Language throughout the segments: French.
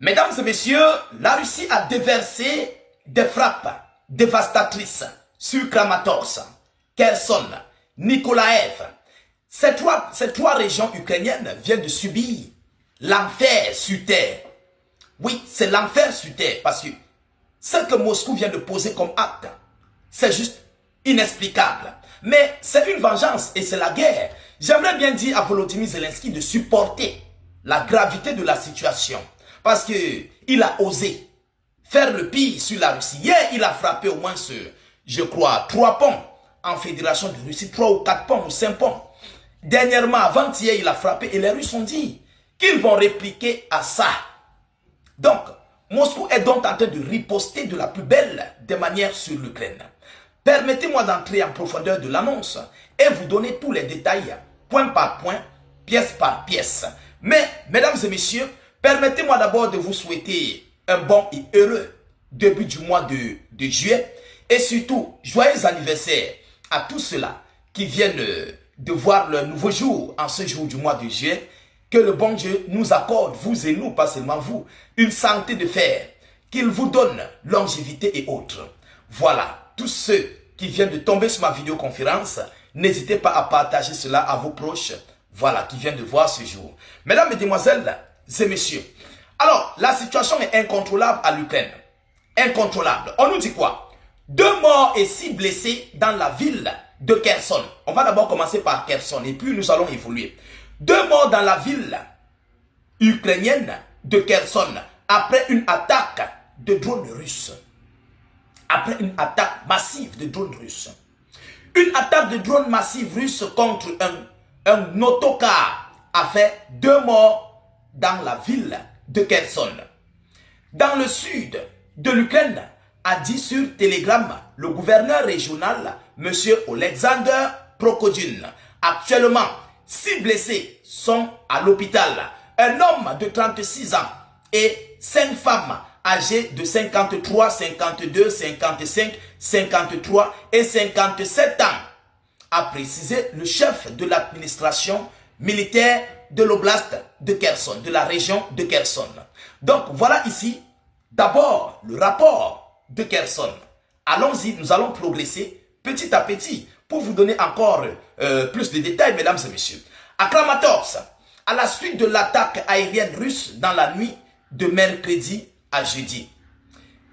Mesdames et messieurs, la Russie a déversé des frappes dévastatrices sur Kramatorsk, Kherson, Nikolaev. Ces trois régions ukrainiennes viennent de subir l'enfer sur terre. Oui, c'est l'enfer sur terre parce que ce que Moscou vient de poser comme acte, c'est juste inexplicable. Mais c'est une vengeance et c'est la guerre. J'aimerais bien dire à Volodymyr Zelensky de supporter la gravité de la situation parce qu'il a osé faire le pire sur la Russie. Hier, il a frappé au moins, je crois, 3 ponts en Fédération de Russie, 3 ou 4 ponts ou 5 ponts. Dernièrement, avant-hier, il a frappé et les Russes ont dit qu'ils vont répliquer à ça. Donc, Moscou est donc en train de riposter de la plus belle des manières sur l'Ukraine. Permettez-moi d'entrer en profondeur de l'annonce et vous donner tous les détails, point par point, pièce par pièce. Mais, mesdames et messieurs, permettez-moi d'abord de vous souhaiter un bon et heureux début du mois de juillet et surtout, joyeux anniversaire à tous ceux-là qui viennent de voir leur nouveau jour en ce jour du mois de juillet. Que le bon Dieu nous accorde, vous et nous, pas seulement vous, une santé de fer, qu'il vous donne longévité et autres. Voilà, tous ceux qui viennent de tomber sur ma vidéoconférence, n'hésitez pas à partager cela à vos proches, voilà, qui viennent de voir ce jour. Mesdames, mesdemoiselles et messieurs, alors, la situation est incontrôlable à l'Ukraine. Incontrôlable. On nous dit quoi? 2 morts et 6 blessés dans la ville de Kherson. On va d'abord commencer par Kherson et puis nous allons évoluer. 2 morts dans la ville ukrainienne de Kherson après une attaque de drones russes. Après une attaque massive de drones russes. Une attaque de drones massive russe contre un autocar a fait 2 morts dans la ville de Kherson. Dans le sud de l'Ukraine, a dit sur Telegram le gouverneur régional, M. Alexander Prokodin. Actuellement, 6 blessés sont à l'hôpital. Un homme de 36 ans et 5 femmes âgées de 53, 52, 55, 53 et 57 ans, a précisé le chef de l'administration militaire de l'oblast de Kherson, de la région de Kherson. Donc voilà ici, d'abord, le rapport de Kherson. Allons-y, nous allons progresser petit à petit pour vous donner encore plus de détails, mesdames et messieurs. À Kramatorsk, à la suite de l'attaque aérienne russe dans la nuit de mercredi à jeudi.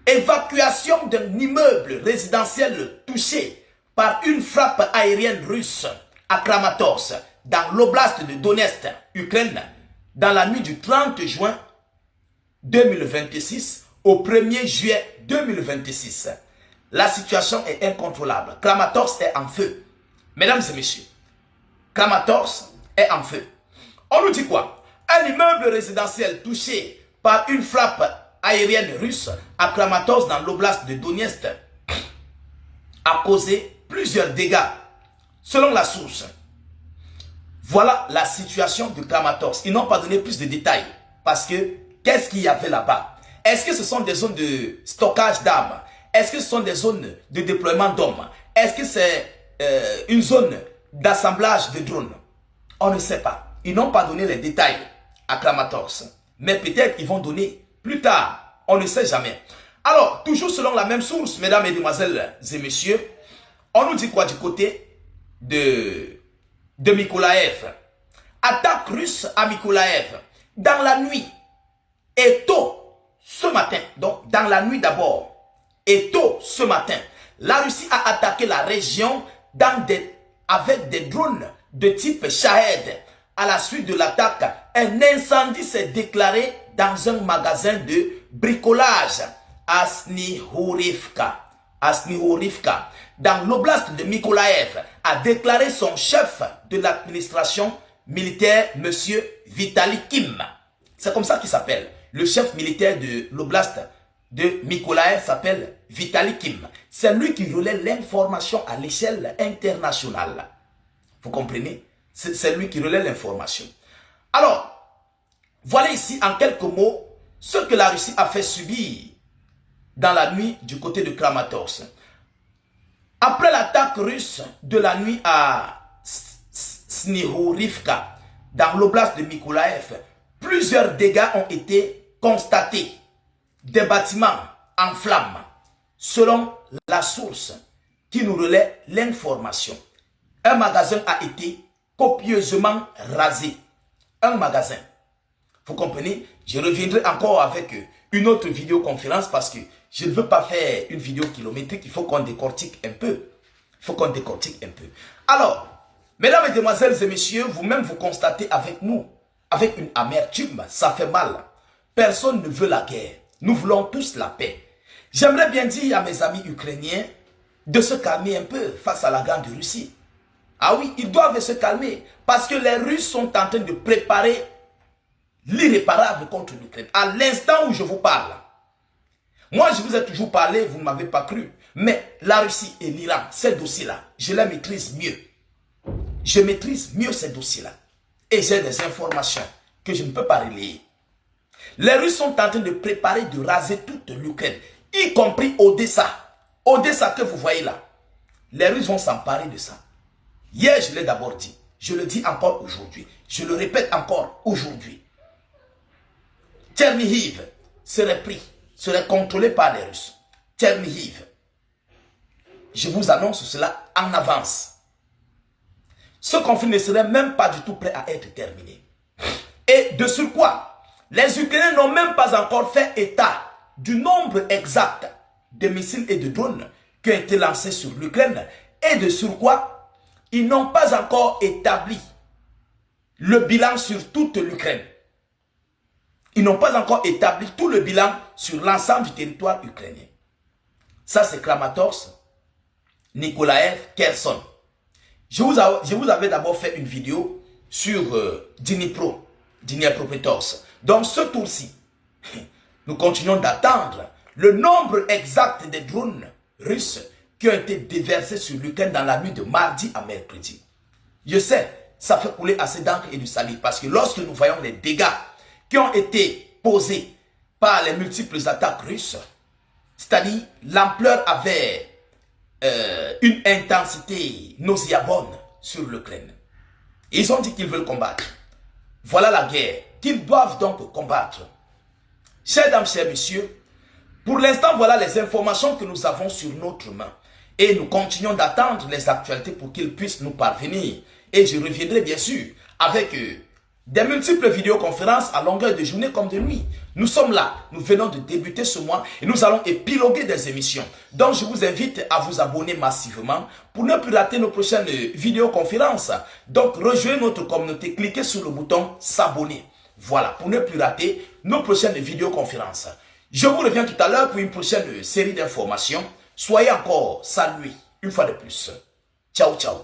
Évacuation d'un immeuble résidentiel touché par une frappe aérienne russe à Kramatorsk, dans l'oblast de Donetsk, Ukraine, dans la nuit du 30 juin 2026 au 1er juillet 2026. La situation est incontrôlable. Kramatorsk est en feu. Mesdames et messieurs, Kramatorsk est en feu. On nous dit quoi? Un immeuble résidentiel touché par une frappe aérienne russe à Kramatorsk dans l'oblast de Donetsk a causé plusieurs dégâts, selon la source. Voilà la situation de Kramatorsk. Ils n'ont pas donné plus de détails parce que qu'est-ce qu'il y avait là-bas? Est-ce que ce sont des zones de stockage d'armes? Est-ce que ce sont des zones de déploiement d'hommes? Est-ce que c'est une zone d'assemblage de drones? On ne sait pas. Ils n'ont pas donné les détails à Kramatorsk. Mais peut-être ils vont donner plus tard. On ne sait jamais. Alors, toujours selon la même source, mesdames, mesdemoiselles et messieurs, on nous dit quoi du côté de Nikolaev? Attaque russe à Nikolaev dans la nuit et tôt ce matin. Donc, dans la nuit d'abord et tôt ce matin, la Russie a attaqué la région avec des drones de type Shahed. À la suite de l'attaque, un incendie s'est déclaré dans un magasin de bricolage à Snihorivka, dans l'oblast de Nikolaev, a déclaré son chef de l'administration militaire, M. Vitali Kim. C'est comme ça qu'il s'appelle. Le chef militaire de l'oblast de Nikolaev s'appelle Vitali Kim. C'est lui qui relaie l'information à l'échelle internationale. Vous comprenez? C'est lui qui relaie l'information. Alors, voilà ici en quelques mots ce que la Russie a fait subir dans la nuit du côté de Kramatorsk. Après l'attaque russe de la nuit à Snihorivka, dans l'oblast de Nikolaev, plusieurs dégâts ont été constaté des bâtiments en flammes selon la source qui nous relaie l'information. Un magasin a été copieusement rasé. Un magasin. Vous comprenez? Je reviendrai encore avec une autre vidéoconférence parce que je ne veux pas faire une vidéo kilométrique. Il faut qu'on décortique un peu. Il faut qu'on décortique un peu. Alors, mesdames, mesdemoiselles et messieurs, vous-même vous constatez avec nous, avec une amertume, ça fait mal. Personne ne veut la guerre. Nous voulons tous la paix. J'aimerais bien dire à mes amis ukrainiens de se calmer un peu face à la guerre de Russie. Ah oui, ils doivent se calmer parce que les Russes sont en train de préparer l'irréparable contre l'Ukraine. À l'instant où je vous parle, moi je vous ai toujours parlé, vous ne m'avez pas cru. Mais la Russie et l'Iran, ces dossiers-là, je les maîtrise mieux. Je maîtrise mieux ces dossiers-là. Et j'ai des informations que je ne peux pas relayer. Les Russes sont en train de préparer de raser toute l'Ukraine, y compris Odessa. Odessa que vous voyez là. Les Russes vont s'emparer de ça. Hier, je l'ai d'abord dit. Je le dis encore aujourd'hui. Je le répète encore aujourd'hui. Tchernihiv serait pris, serait contrôlé par les Russes. Tchernihiv. Je vous annonce cela en avance. Ce conflit ne serait même pas du tout prêt à être terminé. Et de surcroît, les Ukrainiens n'ont même pas encore fait état du nombre exact de missiles et de drones qui ont été lancés sur l'Ukraine. Et de surcroît, ils n'ont pas encore établi le bilan sur toute l'Ukraine. Ils n'ont pas encore établi tout le bilan sur l'ensemble du territoire ukrainien. Ça, c'est Kramatorsk, Nikolaev, Kherson. Je vous avais d'abord fait une vidéo sur Dnipropetrovsk. Donc, ce tour-ci, nous continuons d'attendre le nombre exact des drones russes qui ont été déversés sur l'Ukraine dans la nuit de mardi à mercredi. Je sais, ça fait couler assez d'encre et du salive parce que lorsque nous voyons les dégâts qui ont été posés par les multiples attaques russes, c'est-à-dire l'ampleur avait une intensité nauséabonde sur l'Ukraine. Ils ont dit qu'ils veulent combattre. Voilà la guerre qu'ils doivent donc combattre. Chers dames, chers messieurs, pour l'instant, voilà les informations que nous avons sur notre main. Et nous continuons d'attendre les actualités pour qu'ils puissent nous parvenir. Et je reviendrai bien sûr avec des multiples vidéoconférences à longueur de journée comme de nuit. Nous sommes là, nous venons de débuter ce mois et nous allons épiloguer des émissions. Donc je vous invite à vous abonner massivement pour ne plus rater nos prochaines vidéoconférences. Donc rejoignez notre communauté, cliquez sur le bouton s'abonner. Voilà, pour ne plus rater nos prochaines vidéoconférences. Je vous reviens tout à l'heure pour une prochaine série d'informations. Soyez encore salués une fois de plus. Ciao, ciao.